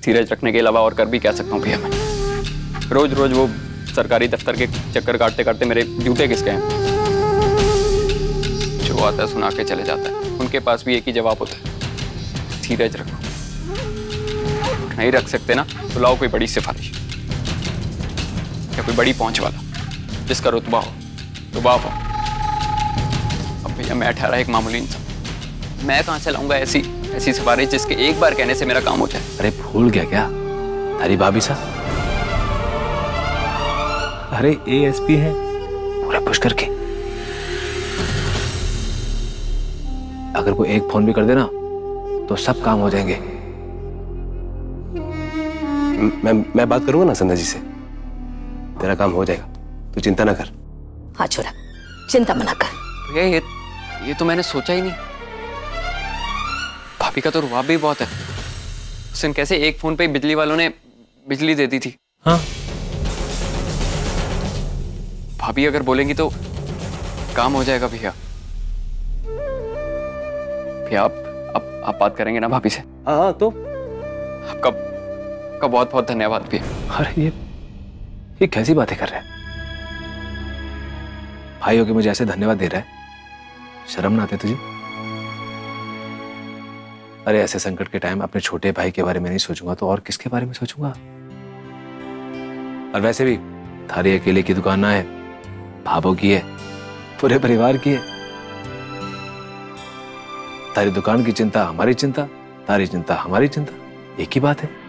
धीरज रखने के अलावा और कर भी क्या सकता हूँ भैया मैं। रोज रोज वो सरकारी दफ्तर के चक्कर काटते काटते मेरे जूते घिस गए हैं। जो आता है सुना के चले जाता है। उनके पास भी एक ही जवाब होता है, धीरज रखो। नहीं रख सकते ना तो लाओ कोई बड़ी सिफारिश या कोई बड़ी पहुंच वाला जिसका रुतबा हो, रुबाब हो। अब भैया मैं ठहरा एक मामूली इंसान, मैं कहाँ से लाऊंगा ऐसी सिफारिश जिसके एक बार कहने से मेरा काम हो जाए। अरे भूल गया क्या तारी भाभी साहब? अरे एएसपी है पूरा पुष्कर के। अगर वो एक फोन भी कर देना तो सब काम हो जाएंगे। मैं बात करूंगा ना संध्या जी से, तेरा काम हो जाएगा, तू चिंता ना कर। हाँ छोरा, चिंता मना कर। भैया ये तो मैंने सोचा ही नहीं। भाभी का तो रुबाब भी बहुत है। उस दिन कैसे एक फोन पे बिजली वालों ने बिजली दे दी थी। हाँ भाभी अगर बोलेंगी तो काम हो जाएगा भैया। भैया आप बात करेंगे ना भाभी से? हाँ तो आपका बहुत बहुत धन्यवाद भैया। अरे ये कैसी बातें कर रहे हैं? भाई होके मुझे ऐसे धन्यवाद दे रहा है, शर्म ना आते तुझे? अरे ऐसे संकट के टाइम अपने छोटे भाई के बारे में नहीं सोचूंगा तो और किसके बारे में सोचूंगा? और वैसे भी थारी अकेले की दुकान ना है, भाभो की है, पूरे परिवार की है। तारी दुकान की चिंता हमारी चिंता, तारी चिंता हमारी चिंता, एक ही बात है।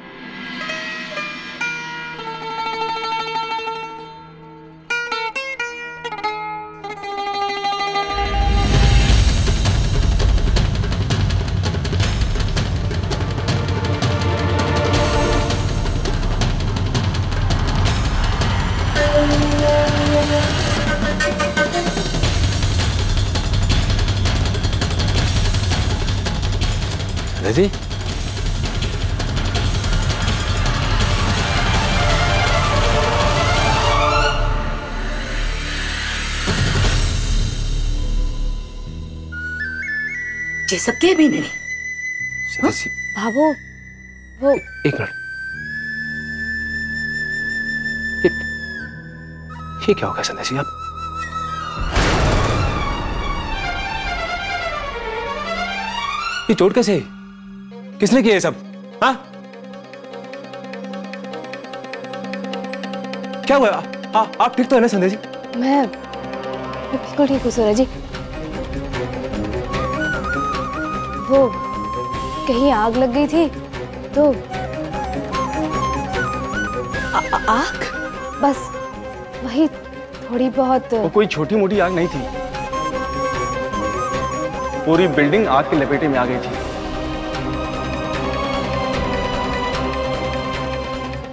जी ये सब क्या भी नहीं? भाभो वो एक मिनट, ये क्या हो गया संध्या जी? आप ये चोट कैसे? किसने किया ये सब? हाँ क्या हुआ? आप ठीक तो है ना संध्या जी? मैं बिल्कुल ठीक हूँ सूरज जी। वो कहीं आग लग गई थी तो आग? बस वही थोड़ी बहुत। वो कोई छोटी मोटी आग नहीं थी, पूरी बिल्डिंग आग की लपेटे में आ गई थी।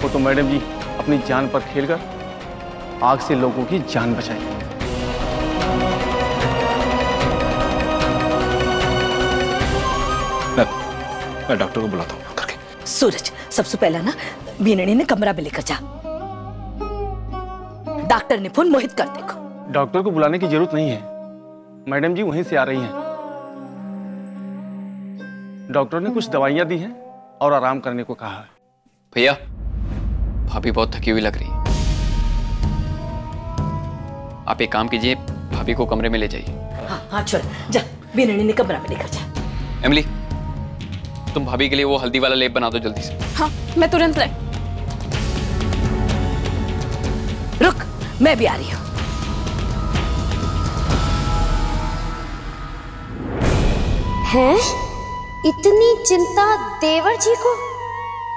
वो तो मैडम जी अपनी जान पर खेलकर आग से लोगों की जान बचाई। मैं डॉक्टर को बुलाता हूँ करके। सूरज, सबसे पहला ना बीनणी ने कमरा में लेकर जा। डॉक्टर ने फोन मोहित कर देखो। डॉक्टर को बुलाने की जरूरत नहीं है, मैडम जी वहीं से आ रही हैं। डॉक्टर ने कुछ दवाइयां दी हैं और आराम करने को कहा है। भैया भाभी बहुत थकी हुई लग रही है, आप एक काम कीजिए, भाभी को कमरे में ले जाइए। हाँ छोड़ जा, बीनणी ने कमरा में लेकर जा। एमिली तुम भाभी के लिए वो हल्दी वाला लेप बना दो जल्दी से। हाँ मैं तुरंत लाई। रुक, मैं भी आ रही हूँ। हैं? इतनी चिंता देवर जी को?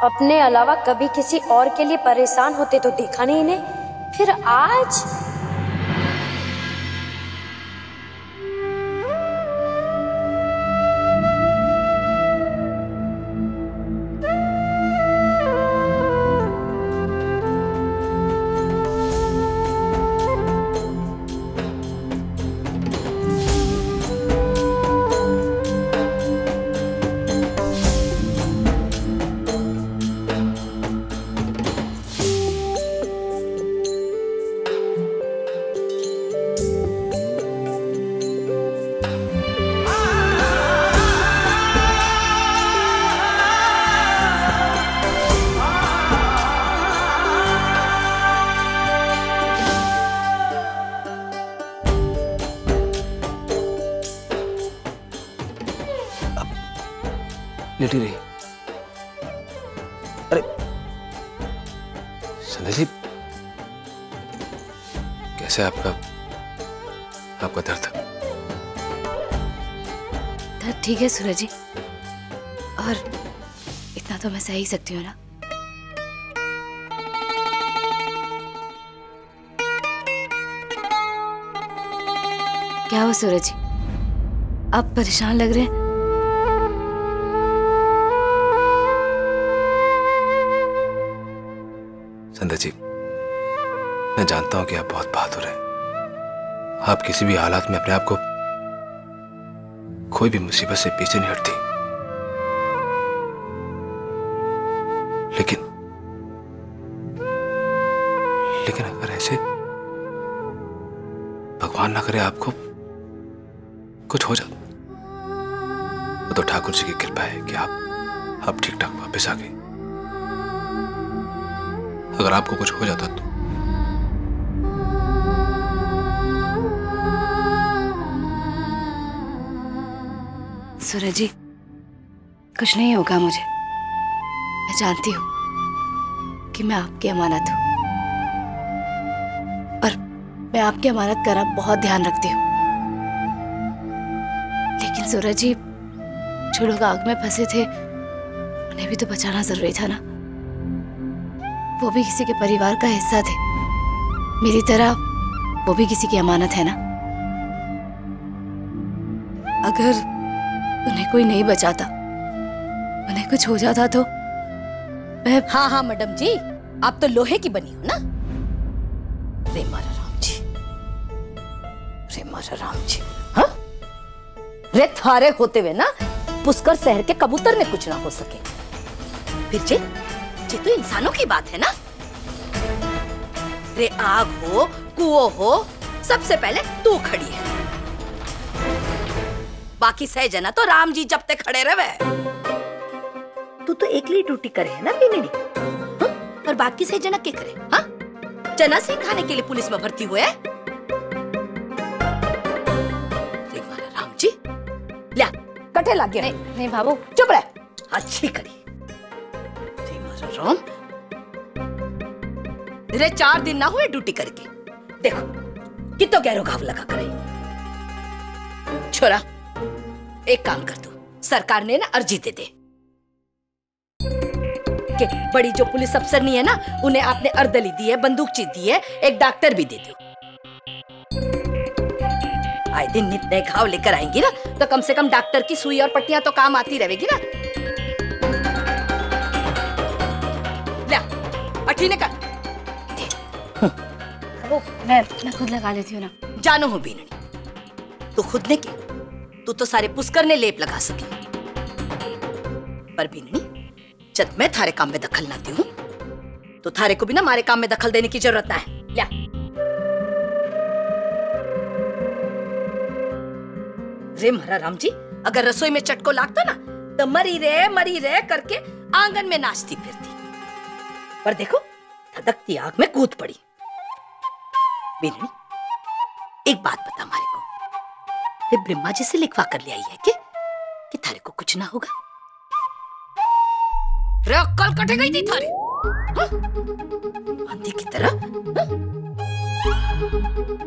अपने अलावा कभी किसी और के लिए परेशान होते तो देखा नहीं इन्हें, फिर आज? लेटी रही। अरे संध्या जी, कैसे आपका दर्द? दर्द ठीक है सूरज जी, और इतना तो मैं सह ही सकती हूँ ना। क्या हुआ सूरज जी, आप परेशान लग रहे हैं? संध्या जी, मैं जानता हूं कि आप बहुत बहादुर हैं। आप किसी भी हालात में अपने आप को, कोई भी मुसीबत से पीछे नहीं हटती। लेकिन अगर ऐसे भगवान ना करे आपको कुछ हो जाता, वो तो ठाकुर जी की कृपा है कि आप ठीक ठाक वापस आ गए। अगर आपको कुछ हो जाता तो सूरज जी, कुछ नहीं होगा मुझे। मैं जानती हूँ कि मैं आपकी अमानत हूँ, और मैं आपकी अमानत का बहुत ध्यान रखती हूँ। लेकिन सूरज जी, जो लोग आग में फंसे थे उन्हें भी तो बचाना जरूरी था ना। वो भी किसी के परिवार का हिस्सा थे, मेरी तरह वो भी किसी की अमानत है ना। अगर उन्हें कोई नहीं बचाता, उन्हें कुछ हो जाता तो मैं... हाँ मैडम जी, आप तो लोहे की बनी हो ना। रे मारा राम जी, रे मारा राम जी। हाँ, रे थारे होते हुए ना पुष्कर शहर के कबूतर ने कुछ ना हो सके। फिर जे तो इंसानों की बात है ना। रे आग हो कुओं हो, सबसे पहले तू खड़ी है, बाकी सह जना तो राम जी जब तक खड़े रहे। तू तो एकली ड्यूटी करे है ना बीनड़ी, और बाकी सह जना के करे? हाँ, चना सिंह खाने के लिए पुलिस में भर्ती हुए। राम जी लिया कटे लग गया। नहीं बाबू, चुप रह। अच्छी करी राम। रे 4 दिन ना हुए ड्यूटी करके, देखो कितो गहरो घाव लगा करे। छोरा, एक काम कर, तू सरकार ने ना अर्जी दे दे कि बड़ी जो पुलिस अफसर नहीं है ना, उन्हें आपने अर्दली दी है, बंदूकची दी है, एक डॉक्टर भी दे दो। आए दिन नित नए घाव लेकर आएंगी ना, तो कम से कम डॉक्टर की सुई और पट्टियां तो काम आती रहेगी ना। ले अठीने कर। वो मैं खुद लगा लेती हूँ ना। जानो हो बीननी, तू खुद ने की, तू तो सारे पुष्कर ने लेप लगा सकी। पर बीननी, जब मैं थारे काम में दखल ना दूं, तो थारे को भी ना हमारे काम में दखल देने की जरूरत ना है। लिया रे महारा राम जी, अगर रसोई में चटको लागता ना, तो मरी रे करके आंगन में नाचती फिरती। पर देखो, धधकती आग में कूद पड़ी। बीननी, एक बात बता हमारे को, ये ब्रह्मा जी से लिखवा कर ले आई है कि थारे को कुछ ना होगा? रे अक्कल कटे गई थी थारी, आंधी की तरह,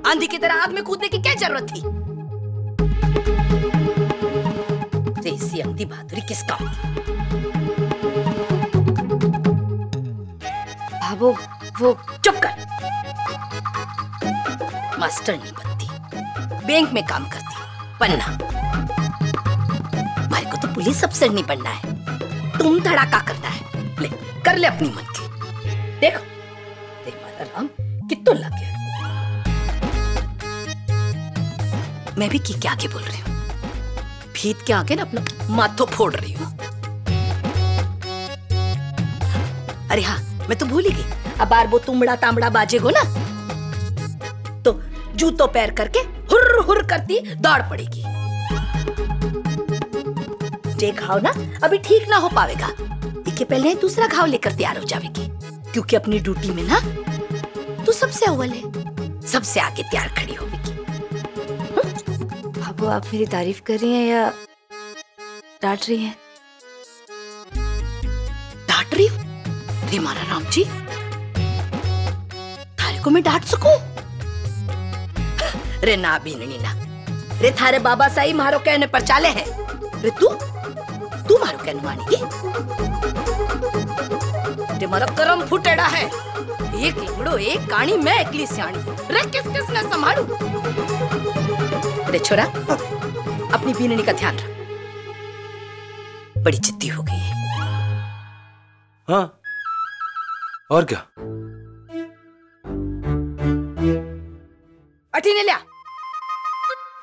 आंधी की तरह आग में कूदने की क्या जरूरत थी? ऐसी अंधी बहादुरी किस काम की? बाबू, वो चुप कर। मास्टर नहीं बनती, बैंक में काम करती, बनना। हमारे को तो पुलिस अफसर नहीं बनना है, तुम धड़ाका करना है। ले कर ले अपनी मन की। देखो माता राम कितना लग गया। मैं भी की क्या आगे बोल रही हूँ, भीत के आगे ना अपना माथो फोड़ रही हूँ। अरे हाँ, मैं तो भूल ही गई, अब बार वो तुमड़ा तामड़ा बाजेगो ना, तो जूतों पैर करके हुर्र हुर्र करती दौड़ पड़ेगी। जे घाव ना अभी ठीक ना हो पावेगा, इसके पहले दूसरा घाव लेकर तैयार हो जाएगी, क्योंकि अपनी ड्यूटी में ना तू सबसे अव्वल है, सबसे आगे तैयार खड़ी होगी। बाबू, आप मेरी तारीफ कर रही हैं या डांट रही हैं? रही हूँ? रे मारा राम जी, थारे को मैं डांट सकूं? रे ना बीननी ना, रे थारे बाबा साई मारो कहने पर चाले है। रे तू मारो कहने मानेगी? रे मारा करम फुटेड़ा है, एक लंगड़ो एक कानी, मैं एकली सियाणी। रे किस ने संभालू? रे छोरा, अपनी बीननी का ध्यान रख, बड़ी जिद्दी हो गई है। हाँ, और क्या? अठीने लिया,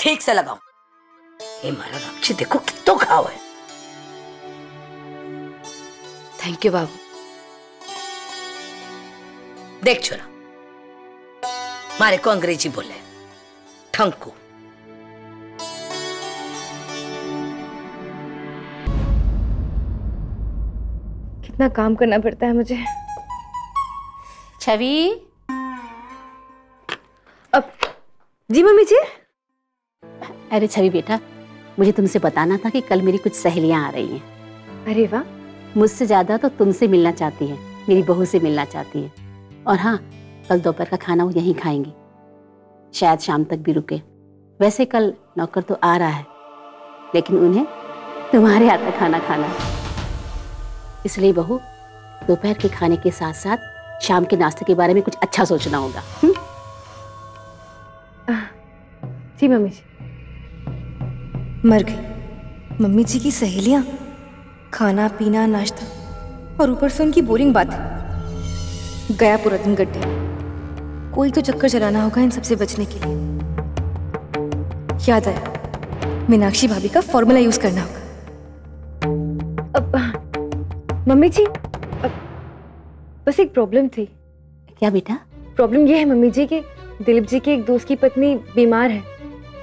ठीक से लगाओ। ये मारा रामजी देखो कितो घाव है। थैंक यू बाबू। देख छोरा, मारे को अंग्रेजी बोले ठंकू। कितना काम करना पड़ता है मुझे। छवि। अब जी मम्मी जी। अरे छवि बेटा, मुझे तुमसे बताना था कि कल मेरी कुछ सहेलियां आ रही हैं। अरे वाह। मुझसे ज्यादा तो तुमसे मिलना चाहती हैं, मेरी बहू से मिलना चाहती हैं। और हाँ, कल दोपहर का खाना वो यहीं खाएंगी, शायद शाम तक भी रुके। वैसे कल नौकर तो आ रहा है, लेकिन उन्हें तुम्हारे हाथ का खाना खाना है। इसलिए बहू, दोपहर के खाने के साथ साथ शाम के नाश्ते के बारे में कुछ अच्छा सोचना होगा। जी मम्मी जी। मर गई मम्मी जी की सहेलियां, खाना पीना नाश्ता, और ऊपर से उनकी बोरिंग बातें। गया पूरा दिन गड्ढे। कोई तो चक्कर चलाना होगा इन सबसे बचने के लिए। याद आया, मीनाक्षी भाभी का फॉर्मूला यूज करना होगा। अब मम्मी जी, बस एक प्रॉब्लम थी। क्या बेटा? प्रॉब्लम ये है मम्मी जी कि दिलीप जी के एक दोस्त की पत्नी बीमार है,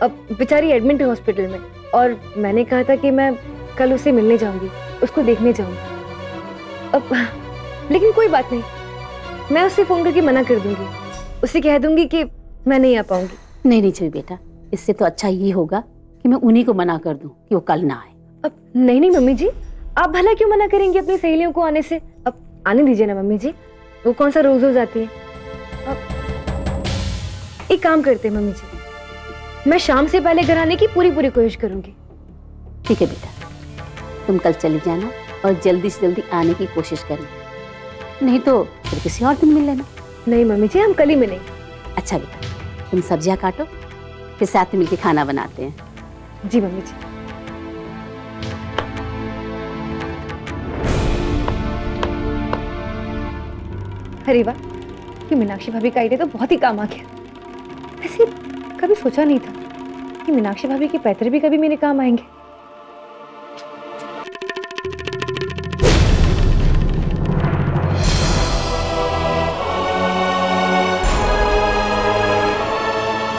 अब बेचारी एडमिट है हॉस्पिटल में, और मैंने कहा था कि मैं कल उसे मिलने जाऊंगी, उसको देखने जाऊंगी। अब लेकिन कोई बात नहीं, मैं उससे फोन करके मना कर दूंगी, उससे कह दूंगी कि मैं नहीं आ पाऊंगी। नहीं छवि बेटा, इससे तो अच्छा ये होगा कि मैं उन्हीं को मना कर दूं कि वो कल ना आए। अब नहीं मम्मी जी, आप भला क्यों मना करेंगी अपनी सहेलियों को आने से? अब आने दीजिए ना मम्मी जी, वो कौन सा रोज रोज आती है। अब एक काम करते हैं मम्मी जी, मैं शाम से पहले घर आने की पूरी कोशिश करूंगी। ठीक है बेटा, तुम कल चली जाना और जल्दी से जल्दी आने की कोशिश करना, नहीं तो फिर किसी और दिन मिल लेना। नहीं मम्मी जी, हम कल ही मिलेंगे। अच्छा बेटा, तुम सब्जियां काटो, फिर साथ में मिलकर खाना बनाते हैं। जी मम्मी जी। अरे वाह, ये मीनाक्षी भाभी का आइडिया तो बहुत ही काम आ गया। वैसे कभी सोचा नहीं था कि मीनाक्षी भाभी के पैतरे भी कभी मेरे काम आएंगे।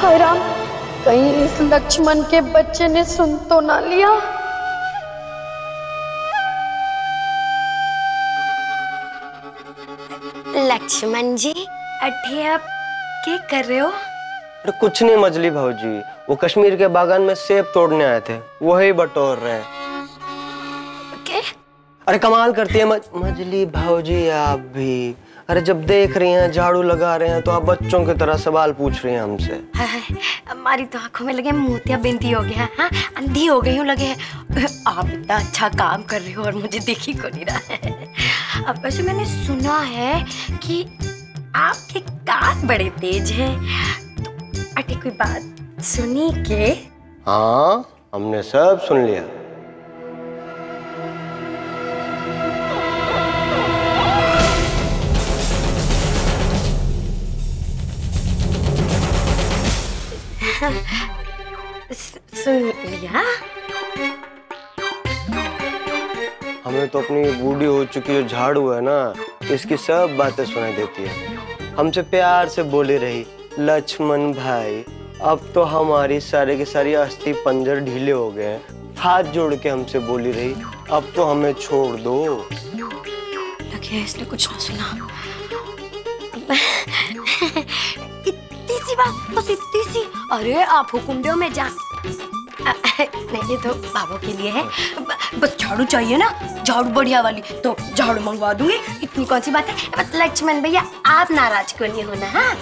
हाय राम, कहीं इस लक्ष्मण के बच्चे ने सुन तो ना लिया। लक्ष्मण जी, अठे आप क्या कर रहे हो? अरे कुछ नहीं मजली भाऊजी, वो कश्मीर के बागान में सेब तोड़ने आए थे, वही बटोर रहे हैं। क्या? अरे कमाल करती है मजली भाऊजी आप भी। अरे जब देख रही हैं, झाड़ू लगा रहे हैं, तो आप बच्चों की तरह सवाल पूछ रही हैं हमसे। हमारी तो आंखों में लगे मोतिया बिंदी हो गया, हाँ? अंधी हो गई हूँ लगे। आप इतना अच्छा काम कर रही हो और मुझे दिख ही को नहीं रहा है। अब वैसे मैंने सुना है कि आपके कान बड़े तेज हैं, तो अटे कोई बात सुनी के? हाँ, हमने सब सुन लिया। सुन लिया? हमें तो अपनी बूढ़ी हो चुकी है झाड़ू है ना, इसकी सब बातें सुनाई देती है। हमसे प्यार से बोली रही, लक्ष्मण भाई अब तो हमारी सारे की सारी अस्थि पंजर ढीले हो गए हैं। हाथ जोड़ के हमसे बोली रही, अब तो हमें छोड़ दो। लगे इसने कुछ ना सुना। इतनी सी बात, बस इतनी सी। अरे आप हुकुम दो, मैं जान। नहीं, ये तो बाबू के लिए है। बस झाड़ू चाहिए ना, झाड़ू बढ़िया वाली, तो झाड़ू मंगवा दूंगी। इतनी कौन सी बात है। बस लक्ष्मण भैया आप नाराज क्यों नहीं होना। हाँ,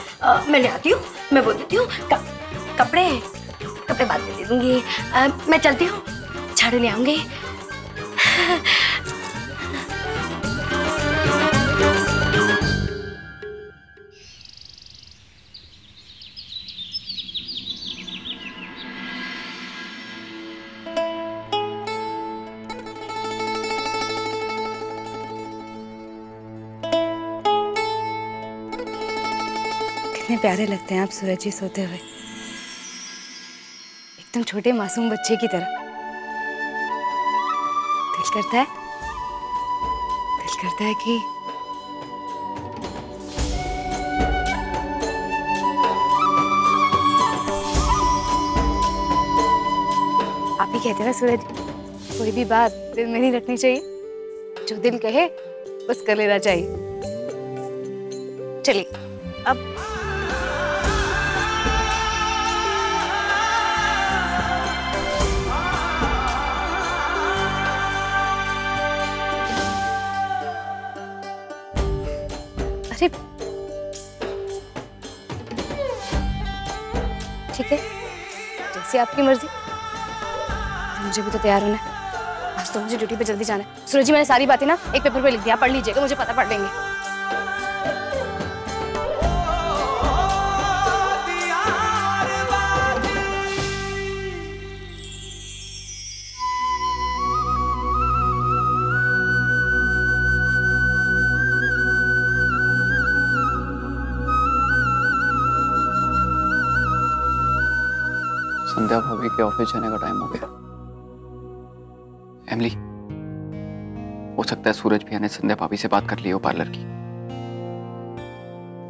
मैं ले आती हूँ, मैं बोल देती हूँ। कपड़े बाद में दे दूंगी। मैं चलती हूँ, झाड़ू ले आऊंगी। कितने प्यारे लगते हैं आप सूरज जी सोते हुए, एकदम छोटे मासूम बच्चे की तरह। दिल करता है कि आप ही कहते हैं ना सूरज, कोई भी बात दिल में नहीं रखनी चाहिए, जो दिल कहे बस कर लेना चाहिए। चलिए अब ठीक है, जैसे आपकी मर्जी। मुझे भी तो तैयार होना है, आज तो मुझे ड्यूटी पे जल्दी जाना है। सूरज जी, मैंने सारी बातें ना एक पेपर पे लिख दिया, पढ़ लीजिएगा, मुझे पता पढ़ लेंगे। संध्या भाभी के ऑफिस जाने का टाइम हो गया। एमली, हो सकता है सूरज भैया ने संध्या भाभी से बात कर ली हो पार्लर की,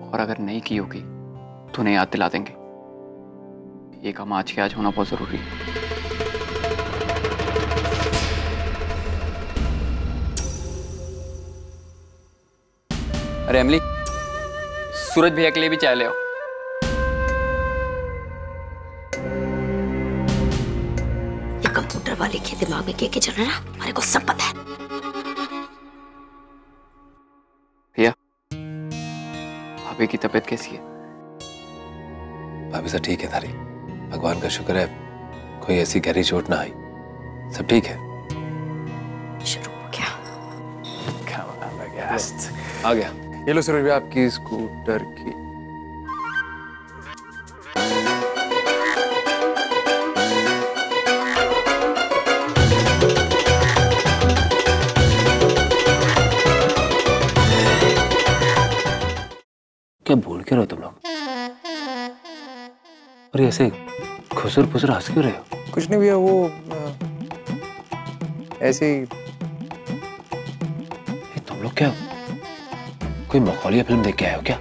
और अगर नहीं की होगी तो उन्हें याद दिला देंगे। ये काम आज के आज होना बहुत जरूरी है। अरे एमली, सूरज भैया के लिए भी चाय ले आओ। कंप्यूटर वाले के दिमाग में क्या चल रहा है ना, हमारे को सब पता है। भैया, भाभी की तबीयत कैसी है? भाभी सब ठीक है थारी, भगवान का शुक्र है, कोई ऐसी गहरी चोट ना आई, सब ठीक है। शुरू हो गया। आ गया। ये लो सूरज भैया आपकी स्कूटर की। क्या बोल के रहे हो तुम लोग? और ऐसे खुसर फुसर हंस क्यों रहे हो? कुछ नहीं भैया, वो ऐसे ही। तुम लोग क्या कोई मखौलिया फिल्म देख के आए हो क्या?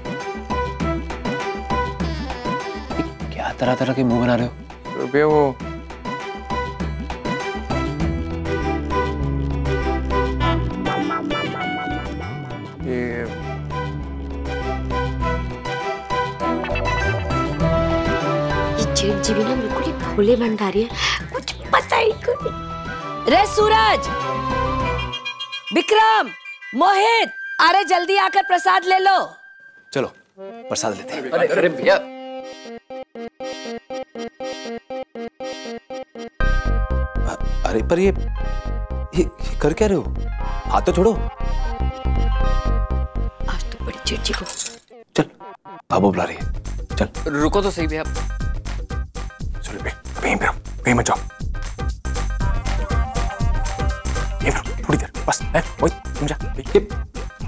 क्या तरह तरह के मुंह बना रहे हो? तो भैया वो जेठ जी भी ना बिल्कुल ही भोले भंडारी है, कुछ पता ही नहीं। रे सूरज, विक्रम, मोहित, अरे जल्दी आकर प्रसाद ले लो। चलो प्रसाद लेते हैं। अरे भैया, अरे पर ये कर क्या रहे हो? हाथ तो छोड़ो। आज तो बड़ी जेठ जी को। चल, बाबू बुला रही है, चल। रुको तो सही भैया। वहीं मत जाओ, थोड़ी देर बस है, वही तुम जा।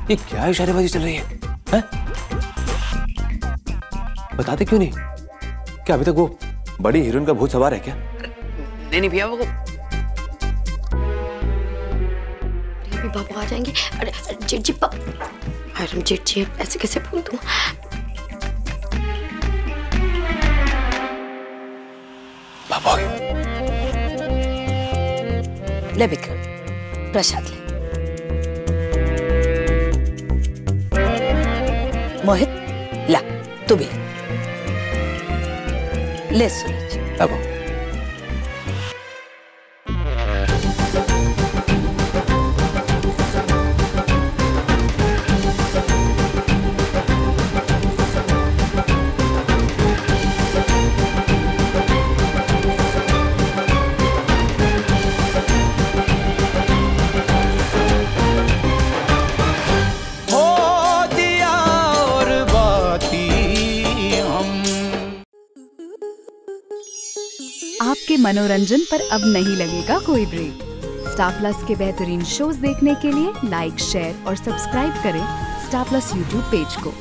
ये क्या इशारेबाजी चल रही है? बताते क्यों नहीं? क्या अभी तक वो बड़ी हीरोइन का भूत सवार है क्या? नहीं भैया, वो अभी बाबू आ जाएंगे। अरे जेठ जी, अरे जेठ जी ऐसे कैसे बोल दूं? बाबा ले विक्रम, प्रसाद ले। मोहित, ला तू भी ले सूरज। बाबा आपके मनोरंजन पर अब नहीं लगेगा कोई ब्रेक। स्टार प्लस के बेहतरीन शोज देखने के लिए लाइक, शेयर और सब्सक्राइब करें स्टार प्लस यूट्यूब पेज को।